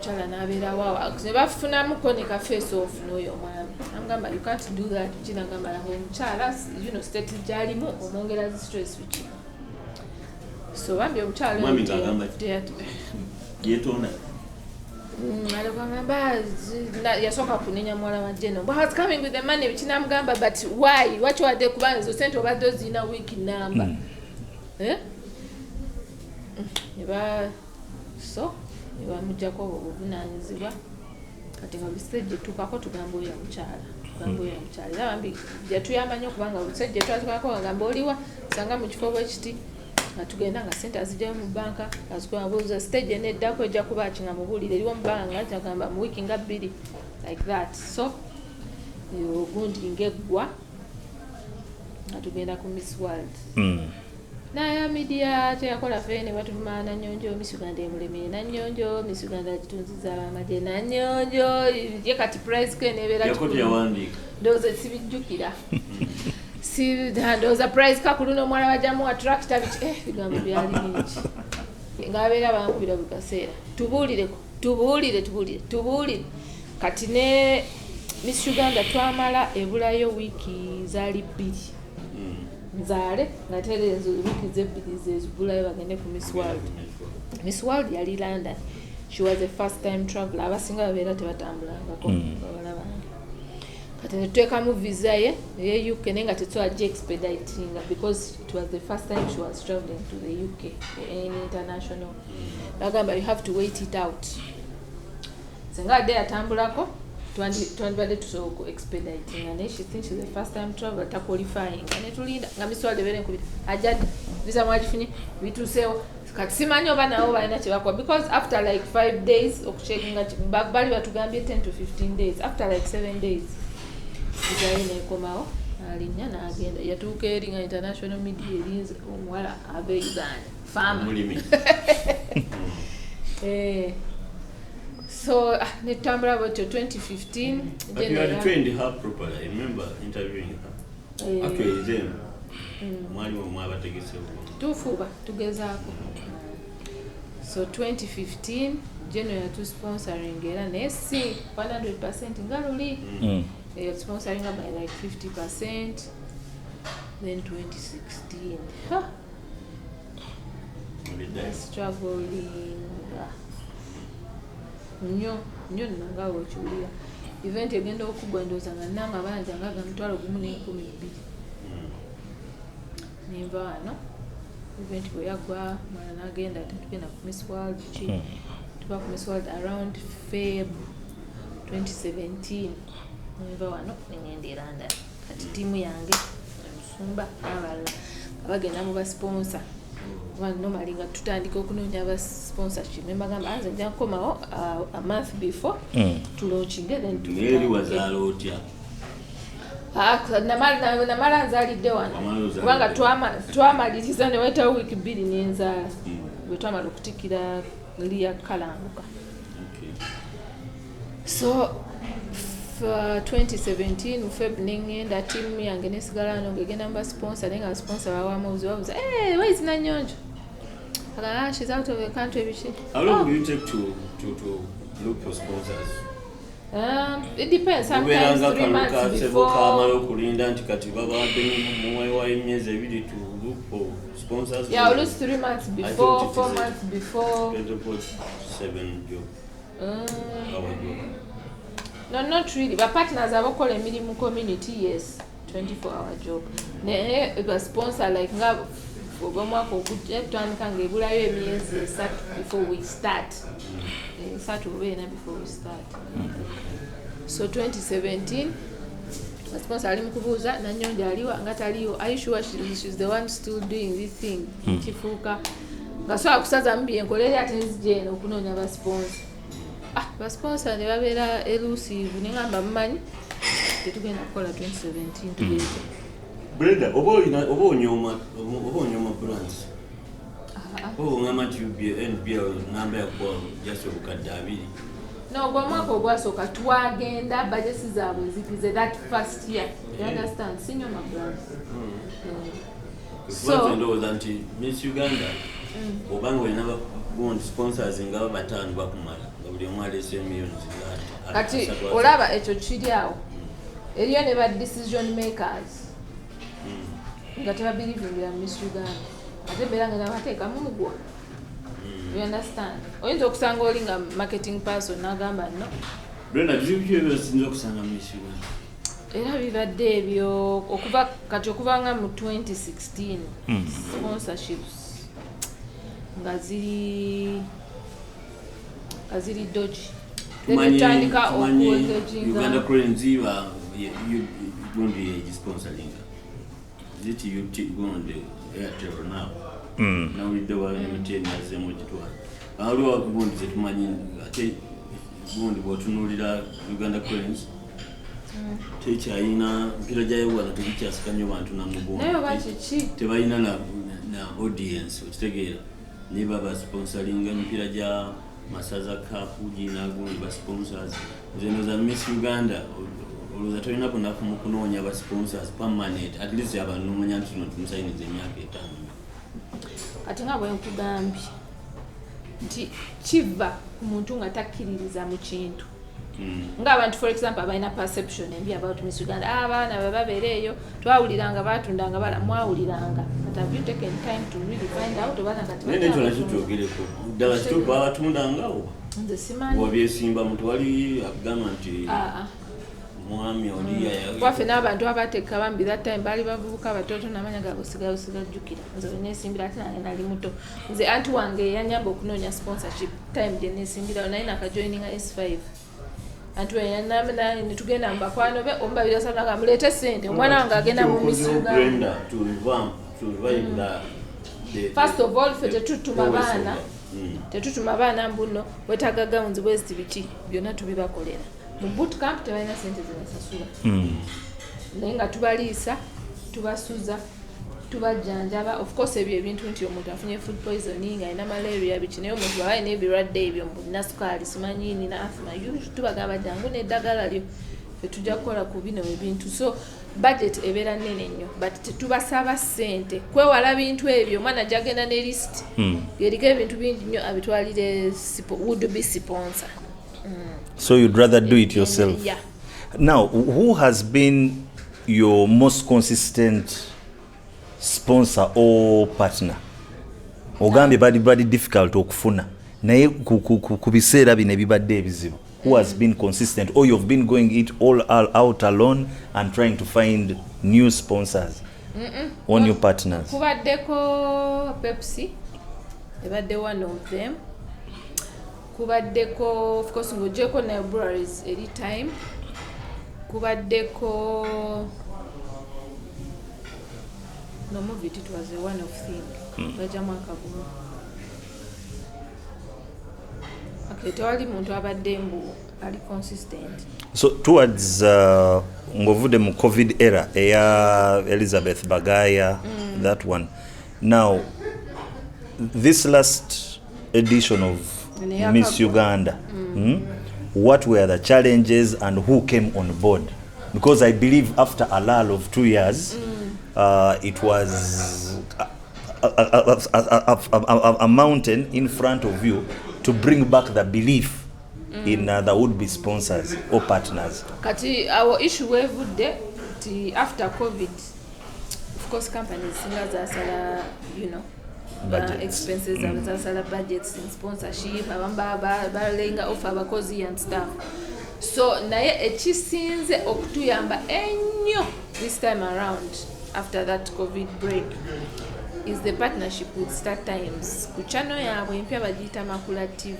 Chala nabeera wawa ne bafunamuko ne ka face off n'oyo mwami amugamba you can't do that kina gamba la omukyala state gyalimu omwongera zi stress wiki so bambi omukyala mwami ngagamba yetonda yasooka kunenya muwala wa Jeno but I was coming with the money kinamugamba but why wakiwadde kubanga zo sente obadde ozirina wiiki namba so nebamujjako obuvunaanyizibwa kati nga olusejje tukako tugamba oyo mukyala era bambi gyetuyamba nnyo kubanga olusejje twatukako agamba oliwa sanga mu kifo bwe kiti nga tugenda nga sente azijjayo mu banka azikubabuuza stage neddako ejja kuba ki nga mubuulire eriwo mu banka nga kyagamba mu wiiki nga 2 like that so ogundi ngeggwa nga tugenda ku Miss World naye media teyakola fene batuma Nanyonjo Miss Uganda emulemere Nanyonjo Miss Uganda agitunziza abamaje Nanyonjo ye kati prize ke nebeera yakoti yawandika ndoze sibijjukira ndoza prize kakuluno omwala wajamu wa tractor bigambo byali bingi ngabeera bankubira buli kaseera tubuulire kati ne Miss Uganda twamala ebulayo wiiki zaali 2 nzaale nga terezo wiiki zebbiri zezibulayo bagende ku Miss World yali London. She was a first time traveler abasinga babeera tebatambulangako bawala bange kati netwekamu visa ye UK nenga tetwajja expediting because it was the first time she was traveling to the UK international bagamba you have to wait it out senga ade atambulako twandibadde tusobola expediting and she thinks she's the first time traveler ta qualifying and tulinda nga Miss World ebere nkubira ajadi visa mwajifunye bituseewo kati simanyi oba nawo balina kyebakwa because after like 5 days okucheckinga bali batugambye 10 to 15 days after like 7 days visa nekomawo alinya n'agenda yatuuka eri nga international media erinze omuwala abe Uganda farmer so netambula bwetyo 2015 but you had trained her properly. I remember interviewing her actually then mwali mwabategese tufuba tugezaako so 2015 Jeno yatu sponsoring era nesi 100% ngaluli sponsoring by like 50%. Then 2016 struggling nnyo nanga okiwulira event egenda okugwa ndooza nga nnanga abanja ngaga mutwalo gumu n'12 nenva wano event bwe yaggwa mwana n'agenda ate tugenda ku Miss World tuba ku Miss World around Feb 2017 nenva wano nengenda e London kati tiimu yange omusumba n'abalala abagenda mu basponsor normally nga tutandika okunoonya aba sponsorship nembagamba nze nja kukomawo a month before to launching then ngeri wazaala otya namala nzaalidde wano kubanga twamaliriza ne wayitawo wiiki 2 n'enzaala bwe twamala okutikira liya kalanguka so 2017 Feb nengenda tiimu yange nesigala wano ngegenda mu basponsor naye nga basponsor bawamubuzi babuza where is Nanyonjo? She's out of the country. How long do you take to look for sponsors? It depends. Sometimes 3 months before. To look for sponsors. Yeah, at least 3 months before, 4 months before. 7 job. No, not really. But partners have called a minimum community, yes. 24-hour job. It was sponsor like obomwaka okutandika ngaebulayo emyezi 3 before we start. 3 obeena before we start. So 2017 sponsor ali mukubuuza Nanyonjo aliwa nga taliyo. Are you sure she's the one still doing this thing? Kifuuka nga so akusaza mbi enkolere ate nzijeno okunoonya ba sponsor. Ba sponsor ne babeera elusive nengamba mmanyi tetugenda kukola 2017 tugeze. Brenda, oba onyoma brands. Ngama NBL namba yakwa jaso obukadde 2. No, gwa mwaka ogwasooka twagenda bajesi zaabwe zigize that first year. You understand? Senior brands. So ndowooza nti Miss Uganda obanga olina sponsors nga batano bakumala nga buli omu alese millions kati olaba ekyo kiri awo eriyo ne ba decision makers nga tebabilivingira mu Miss Uganda ate beera nga nabateekamu mugwa. You understand? Oyinza okusanga oli nga marketing person n'agamba no. Brenda, ebyo sinza okusanga mu Miss Uganda. Era bibadde ebyo okuva nga mu 2016 sponsorships nga ziri doji. Tandika okuwekekinga Uganda Cranes going to sponsoring. Is it going to Airtel now? Now we do MTN as a mojitwa. Aliwo gundi zetumanyi ate gundi bwotunuulira Uganda Cranes tekyayina mpira gyayewana tegikyasikanyo bantu namugongo tebalina na audience okitegeera naye baba sponsoring emipiira gya masaza kapu gina gundi ba sponsors zeno za Miss Uganda olowooza tolina kunaku mu kunoonya ba sponsors permanent at least abantu nomanya nti tuno tumusayiniza emyaka 5 kati nga bwe nkugambye nti kiva ku muntu nga takkiririza mu kintu ng'abantu for example abalina perception embi about Miss Uganda abaana bwe babeera eyo twawuliranga batundanga bala mwawuliranga but have you taken time to really find out obana kati nekyo nakyo kyogereko ddala kituufu babatundangawo nze simanyi wabyesimba muntu wali akugamba nti mwami oli waffe n'abantu abateeka bambi that time baali bavubuka abatoto n'amanya gaabwe sigajjukira nze weneesimbira ate nange nali muto nze anti wange yanyamba okunoonya sponsorship time gye neesimbirawo naye nakajoininga S5 anti weyanamna netugenda mubakwano be omubabiri asanaga muleete sente omwana wange agenda mu Miss Uganda first of all ffe tetutuma baana mbuno wetaaga gawunzi bweziti biki byonna tubibakolera mu boot camp tebalina sente zebasasula naye nga tubaliisa tubasuza tubajjanjaba of course ebyo ebintu nti omuntu afunye food poisoning alina malaria biki naye omuntu baba alina ebirwadde ebyo mbulina sukaali simanyi nina asthma tubagamba jangu n'eddagala lyo ffe tujja kukola ku bino ebintu so budget ebeera nnene nnyo but tetubasaba ssente kwewala bintu ebyo omwana gyagenda ne list eriko ebintu bingi nnyo abitwalire would be sponsor. So you'd rather do it yourself? Yeah. Now, who has been your most consistent sponsor or partner? Ogambye badi difficult okufuna naye ku biseera bino ebibadde ebizibu. Who has been consistent, or you've been going it all out alone and trying to find new sponsors or new partners? Kubaddeko Pepsi, ebadde one of them. Kubaddeko of course ng'ogyeko na breweries every time. Kubaddeko no movie it was one of them. Bajamu akagumu. Okay, tewali muntu abadde mbu ali consistent. So towards ngovude mu COVID era eya Elizabeth Bagaya, that one. Now this last edition of Miss Uganda, what were the challenges and who came on board? Because I believe after a lull of 2 years, it was a mountain in front of you to bring back the belief in the would-be sponsors or partners. Kati our issue wevudde ti after COVID, of course companies zasala, you know, expenses zasala budgets in sponsorship, abamba balenga offer abakozi and stuff. So naye ekisinze okutuyamba ennyo this time around after that COVID break is the partnership with Star Times. Ku channel yaabwe empya bagiyita Makula TV.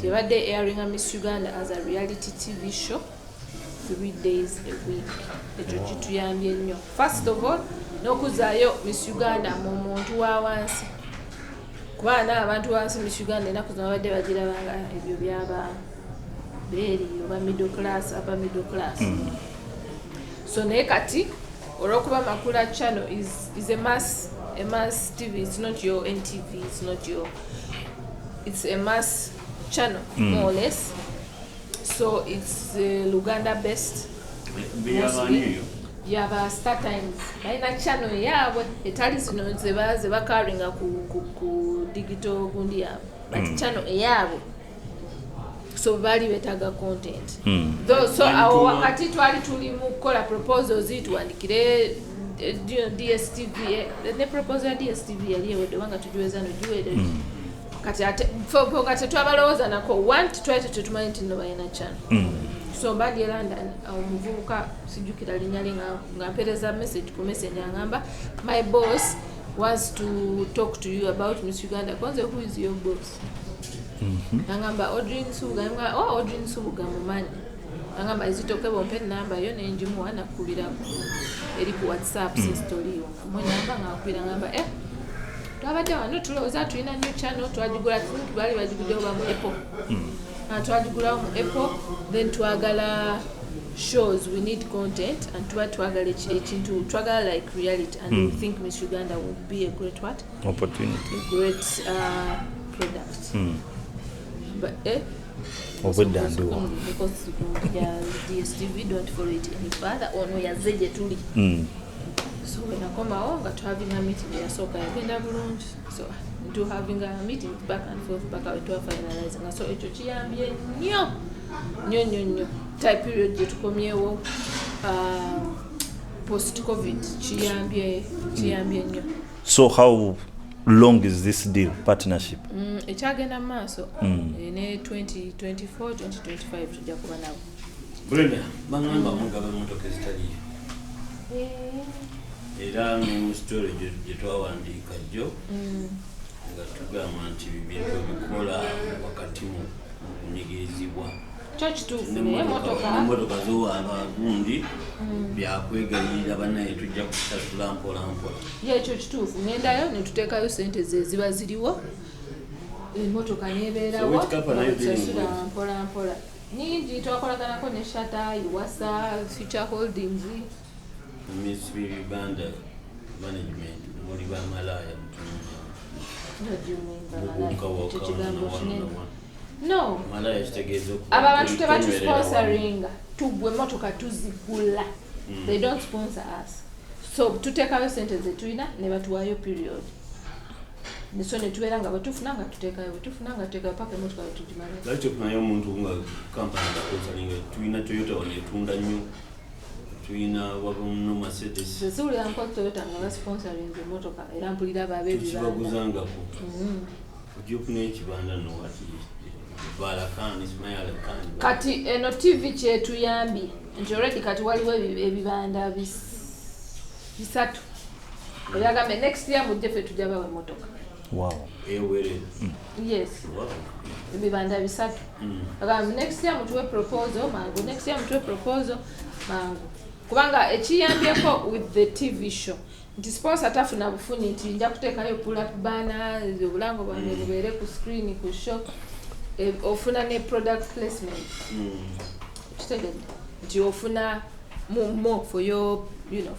Tebadde airing Miss Uganda as a reality TV show 3 days a week. Ekyo kituyambye nnyo. First of all, n'okuzaayo Miss Uganda mu muntu wa wansi. Kubanga abantu wansi Miss Uganda ennaku zino babadde bagirabanga ebyo byaba beeri oba middle class, upper middle class. So naye kati olw'okuba Makula channel is a mass TV. It's not your NTV. It's a mass channel, more or less. So it's Luganda based. Mostly. yaba Star Times balina channel yaabwe etali zino ze bakaringa ku digital gundi yaabwe but channel yaabwe so bali betaga content so awo wakati twali tuli mu kola proposals tuandikire DSTV ne proposal ya DSTV yaliyo wanga tujuweza no juwede kati ate kati twabaloza nako want try to tumanyi no bayina channel so bali London omuvubuka sijukira linyali ngapereza message ku message ngamba my boss wants to talk to you about Miss Uganda kwanza who is your boss ngamba Audrey Subuga mumanyi ngamba izitoke bompe namba yo nenjimu ana kulira eri ku WhatsApp story yo mwenyamba ngakwira ngamba twabadde wano tuloza tulina new channel twajigula bali bajigudeho bamu Apple twajigula mu Apple then twagala shows we need content and twagala ekintu twagala like reality and we think Miss Uganda would be a great opportunity, a great product but because DSTV don't follow it any further ono yazeje tuli so when I come along to having a meeting ya soka yagenda bulungi so to having a meeting back and forth back to finalizing so echo kiyambye nnyo type period yetukomyewo post covid kiyambye nnyo. So how long is this deal partnership? Ekyagenda maaso ne 2024 2025 tujja kuba nabo. Brenda bangamba mugaba motoka zitali era mu story gyetwawandiika jjo nga tugamba nti bintu bikola wakati mu kunyigirizibwa emotoka zowaaba gundi byakwegayirira bannaye tujja kusasula mpola ekyo kituufu ngendayo netuteekayo sente ze ziba ziriwo emotoka nebeerawo sasula mpola nyingi twakolaganako ne Shata Iwasa Future Holdings Miss Uganda management muli bamalaya no malaya kitegeeza aba bantu tebatusponseringa tugwe emotoka tuzigula they don't sponsor us so tuteekayo sente zetulina ne batuwaayo period niso netubeera nga batufunanga tuteekayo paka emotoka tugimala lwaki okunayo omuntu nga kampani gasponsoringa tulina Toyota wanetunda nnyo tulina wabamuno Mercedes zeziwulira nko Toyota nga basponsoringa emotoka era mpulira babekibaguzangako ojja okuna ekibanda nowati kati eno TV kyetuyambi nti already kati waliwo ebibanda bisatu ebyagambe next year mujje ffe tujja bawa emotoka yes ebibanda bisatu agambe next year mutuwe proposal mangu kubanga ekiyambyeko with the TV show nti sponsor tafuna bufuni nti nja kuteekayo pull-up banner obulango bwange bubeere ku screen ku show ofuna ne product placement kitegedde nti ofuna more for your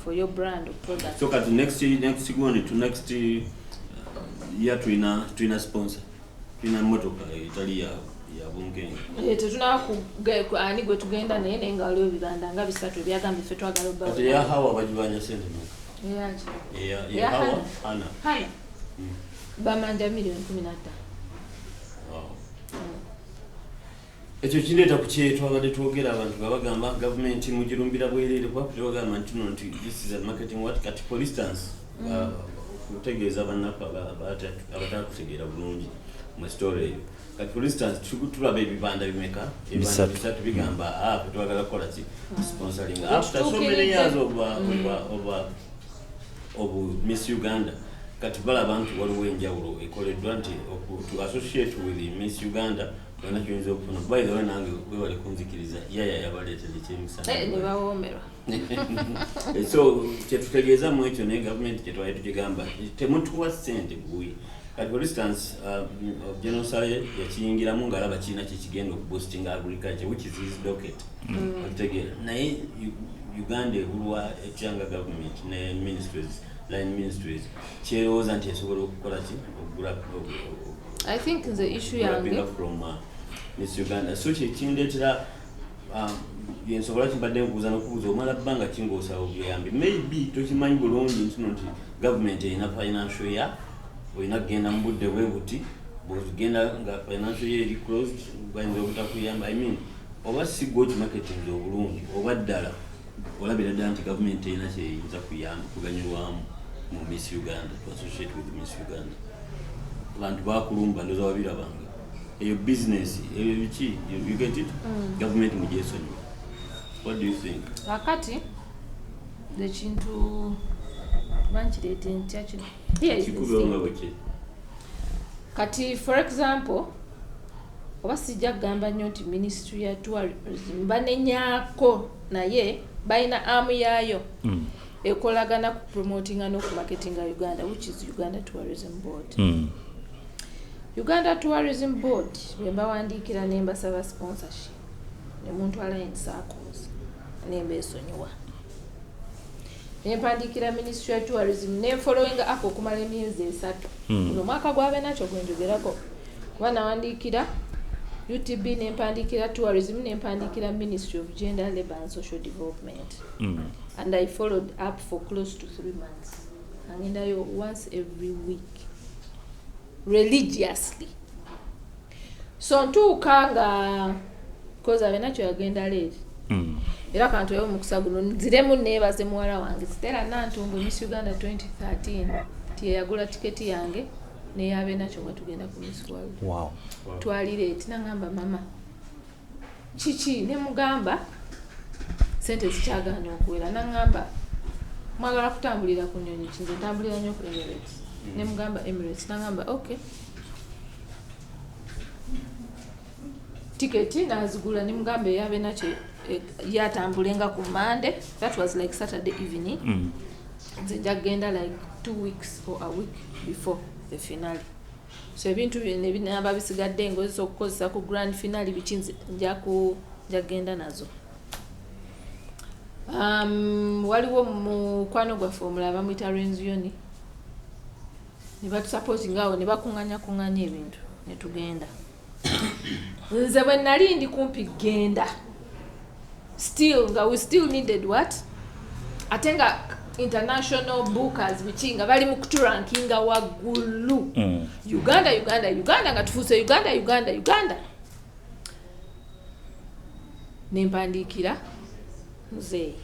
for your brand or product. So at next going to next year twina sponsor twina motoka itali ya bunkenga tetuna ani gwe tugenda naye nga waliwo ebibanda nga bisatu ebyagambe ffe twagala obbawo kati ya hawa bajibanya sente ya hawa hana bamanja milioni 15. ekyo kireeta ku kyetwabadde twogera abantu babagamba gavumenti mugirumbira bwereere kuba tebagamba nti no nti this is a marketing what kati for instance kutegeeza bannaku abatala kutegeera bulungi mu story eyo kati for instance tulaba ebibanda bimeka ebisatu bigamba twagala kukola ki sponsoring after so many years of Miss Uganda kati balaba nti waliwo enjawulo ekoleddwa nti to associate with Miss Uganda wana kyinza okufuna by the way nange webali kunzikiriza yabaleetera ekyemisana ne bawoomerwa so kyetutegeeza mu ekyo ne government kyetwali tukigamba temutuwa ssente buwi kati for instance General Saleh yakiyingiramu ng'alaba kiina kyekigenda okuboosting agriculture which is his docket okitegeera naye Uganda ebulwa ekyanga government ne ministries kyerowooza nti esobola okukola ki okugula I think the issue yange from Miss Uganda so kindeetera yensobola kimbadde nkubuuza n'okubuuza omala bbanga kingoosa obuyambi maybe tokimanyi bulungi nti nti gavumenti erina financial year olina kugenda mu budde bwe buti bwogenda nga financial year eri closed bayinza obutakuyamba I mean oba si gwe okimarketinze obulungi oba ddala olabira ddala nti gavumenti erina kyeyinza kuganyulwamu mu Miss Uganda to associate with Miss Uganda abantu bakulumba ndoza wabirabanga eyo business eyo biki you get it government mujesonyi. What do you think? Wakati the chintu banchirete ntyachi here is the kati for example obasijja gamba nnyo nti ministry ya tourism banenyako naye baina amu yayo ekolagana ku promotinga no ku marketinga Uganda, which is Uganda Tourism Board. Uganda Tourism Board bemba wandikira nemba saba sponsorship ne muntu alliance circles nemba esonyiwa nempandikira ministry ya tourism ne following up okumala emyezi 3 no mwaka gwabe nakyo gwenjogerako kuba nawandikira UTB nempandikira tourism nempandikira Ministry of Gender, Labour and Social Development and I followed up for close to 3 months angendayo once every week religiously. So ntuukanga because abe nakyo yagenda leeri era kantu eyo mukisa guno nziremu neebaze muwala wange Stella Nantungu Miss Uganda 2013 tiyagula tiketi yange neyabe nakyo nga tugenda ku Miss World. Wow. Twalireeti nangamba mama kiki ne mugamba sente zikyagaana okuwera nangamba mwagala kutambulira ku nnyonyi kinze ntambulira nnyo ku Emirates ne mugamba Emirates nangamba okay tiketi nazigula ne mugamba yabe nakyo yatambulenga ku Monday, that was like Saturday evening nze njagenda like 2 weeks or a week before the finale. So ebintu bine binaba bisigadde ngozi okukozesa ku grand finale bikinze njagenda nazo. Waliwo mukwano gwa formula bamwita Renzioni ne batusupport ngawo ne bakunganya ebintu ne tugenda. Nze bwe nali ndi kumpi genda still nga we still needed what atenga international bookers bichinga bali mu kuturankinga waggulu Uganda nga tufuse Uganda nempandikira muzeyi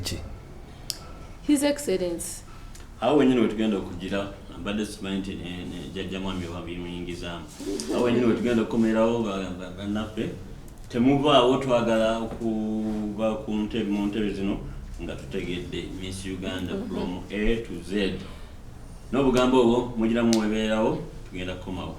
ki His Excellency awo wenyine wetugenda okugira mbadde simanyi ne jjajja mwami wabimuyingizamu awo wenyine wetugenda okukomerawo bannaffe temuvaawo twagala okuva ku ntebe zino nga tutegedde Miss Uganda from A to Z n'obugambo obwo mugiramu webeerawo tugenda kukomawo.